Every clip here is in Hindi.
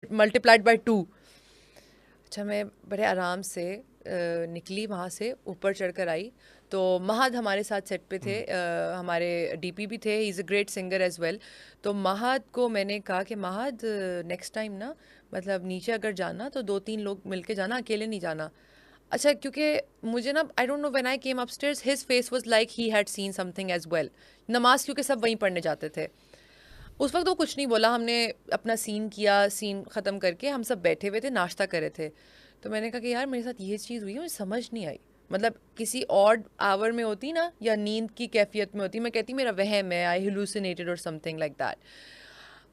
Multiplied by 2। अच्छा, मैं बड़े आराम से निकली वहाँ से, ऊपर चढ़कर आई तो महद हमारे साथ सेट पे थे, हमारे डीपी भी थे, he is a great singer as well. तो महद को मैंने कहा कि महद, नेक्स्ट टाइम ना, मतलब नीचे अगर जाना तो 2-3 लोग मिलके जाना, अकेले नहीं जाना। अच्छा, क्योंकि मुझे ना, I don't know, when I came upstairs his face was like he had seen something as well. नमाज क्योंकि सब वहीं पढ़ने जाते थे। उस वक्त वो कुछ नहीं बोला, हमने अपना सीन किया, सीन ख़त्म करके हम सब बैठे हुए थे, नाश्ता कर रहे थे। तो मैंने कहा कि यार मेरे साथ ये चीज़ हुई है, मुझे समझ नहीं आई। मतलब किसी ऑड आवर में होती ना, या नींद की कैफियत में होती, मैं कहती मेरा वहम है, आई हेलुसिनेटेड और समथिंग लाइक दैट।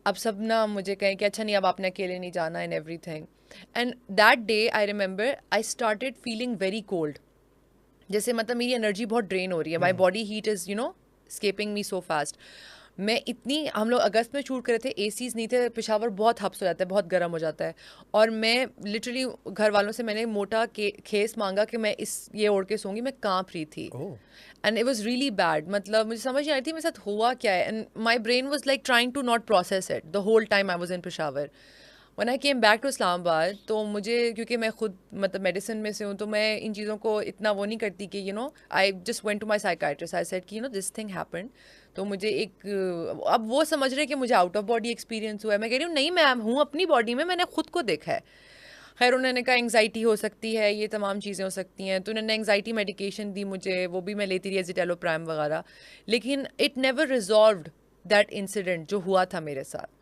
अब सब ना मुझे कहें कि अच्छा नहीं, अब आपने अकेले नहीं जाना and everything. And that day I remember I started feeling very cold. जैसे मतलब मेरी एनर्जी बहुत ड्रेन हो रही है, my body heat is escaping me so fast. मैं इतनी, हम लोग अगस्त में शूट करे थे, एसीज नहीं थे, पेशावर बहुत हब्स हो जाता है, बहुत गर्म हो जाता है। और मैं लिटरली घर वालों से मैंने मोटा खेस मांगा कि मैं इस ये ओढ़ के सोऊंगी, मैं कांप रही थी। Oh. And it was really bad, मतलब मुझे समझ नहीं आ रही थी मेरे साथ हुआ क्या है। And my brain was like trying to not process it the whole time I was in Peshawar. When I came back to Islamabad, तो मुझे, क्योंकि मैं खुद मतलब मेडिसिन में से हूँ, तो मैं इन चीज़ों को इतना वो नहीं करती कि I just went to my psychiatrist, I said कि दिस थिंग हैपेंड। तो मुझे एक, अब वो समझ रहे हैं कि मुझे आउट ऑफ बॉडी एक्सपीरियंस हुआ है। मैं कह रही हूँ नहीं, मैं हूँ अपनी बॉडी में, मैंने खुद को देखा है। खैर उन्होंने कहा एंग्जाइटी हो सकती है, ये तमाम चीज़ें हो सकती हैं, तो उन्होंने एंग्जाइटी मेडिकेशन दी मुझे, वो भी मैं लेती रही, एजिटेलोप्राम वगैरह। लेकिन it never resolved that incident जो हुआ था मेरे साथ।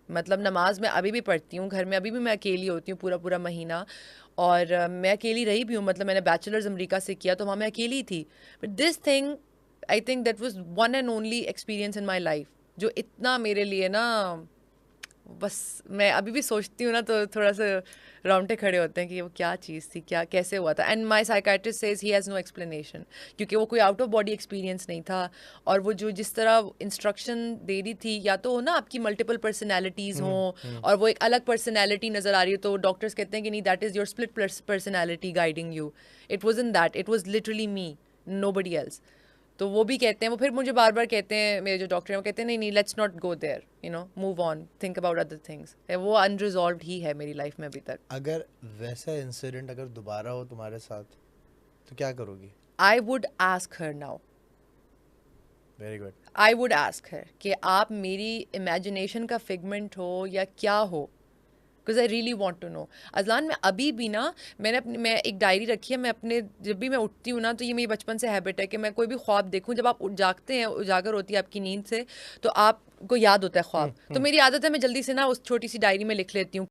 मतलब नमाज मैं अभी भी पढ़ती हूँ घर में, अभी भी मैं अकेली होती हूँ पूरा पूरा महीना। और मैं अकेली रही भी हूँ, मतलब मैंने बैचलर्स अमेरिका से किया तो वहाँ मैं अकेली थी। But this thing, I think that was one and only experience in my life जो इतना मेरे लिए ना, बस मैं अभी भी सोचती हूँ ना तो थोड़ा सा रोंगटे खड़े होते हैं कि वो क्या चीज़ थी, क्या कैसे हुआ था। And my psychiatrist says he has no explanation, क्योंकि वो कोई आउट ऑफ बॉडी एक्सपीरियंस नहीं था। और वो जो जिस तरह इंस्ट्रक्शन दे रही थी, या तो ना आपकी मल्टीपल पर्सनैलिटीज़ हों और वो एक अलग पर्सनैलिटी नज़र आ रही है, तो डॉक्टर्स कहते हैं कि नहीं, that is your split personality guiding you. It was in that, it was literally me, nobody else. तो वो भी कहते हैं, वो फिर मुझे बार बार कहते हैं, मेरे जो डॉक्टर हैं वो कहते हैं नहीं नहीं, let's not go there, move on, think about other things. वो अनरिजॉल्व्ड ही है मेरी लाइफ में अभी तक। अगर वैसा इंसिडेंट अगर दोबारा हो तुम्हारे साथ तो क्या करोगी? I would ask her now, very good. I would ask her कि आप मेरी इमेजिनेशन का फिगमेंट हो या क्या हो, because I really want to know. Azlan, मैं अभी भी ना, मैं एक डायरी रखी है, मैं अपने, जब भी मैं उठती हूँ ना, तो ये मेरी बचपन से हैबिट है कि मैं कोई भी ख्वाब देखूँ, जब आप जागते हैं, उजागर होती है आपकी नींद से, तो आपको याद होता है ख्वाब, तो मेरी आदत है मैं जल्दी से ना उस छोटी सी डायरी में लिख लेती हूँ